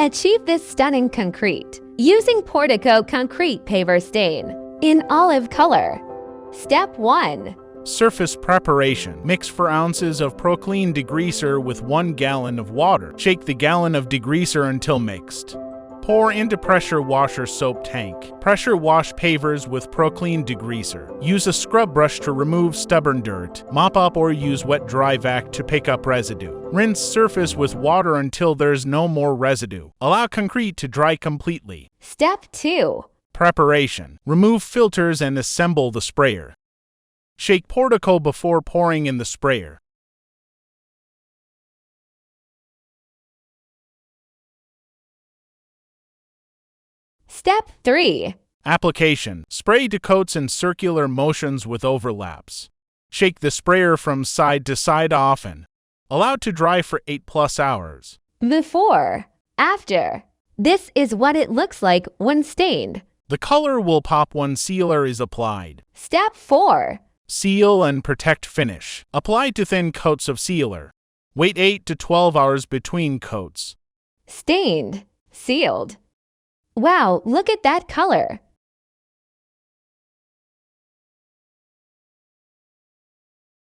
Achieve this stunning concrete using Portico concrete paver stain in olive color. Step 1. Surface preparation. Mix 4 ounces of Proclean degreaser with 1 gallon of water. Shake the gallon of degreaser until mixed. Pour into pressure washer soap tank. Pressure wash pavers with Proclean degreaser. Use a scrub brush to remove stubborn dirt. Mop up or use wet dry vac to pick up residue. Rinse surface with water until there's no more residue. Allow concrete to dry completely. Step 2. Preparation. Remove filters and assemble the sprayer. Shake Portico before pouring in the sprayer. Step 3. Application. Spray to coats in circular motions with overlaps. Shake the sprayer from side to side often. Allow to dry for 8+ hours. Before. After. This is what it looks like when stained. The color will pop when sealer is applied. Step 4. Seal and protect finish. Apply to thin coats of sealer. Wait 8 to 12 hours between coats. Stained. Sealed. Wow, look at that color.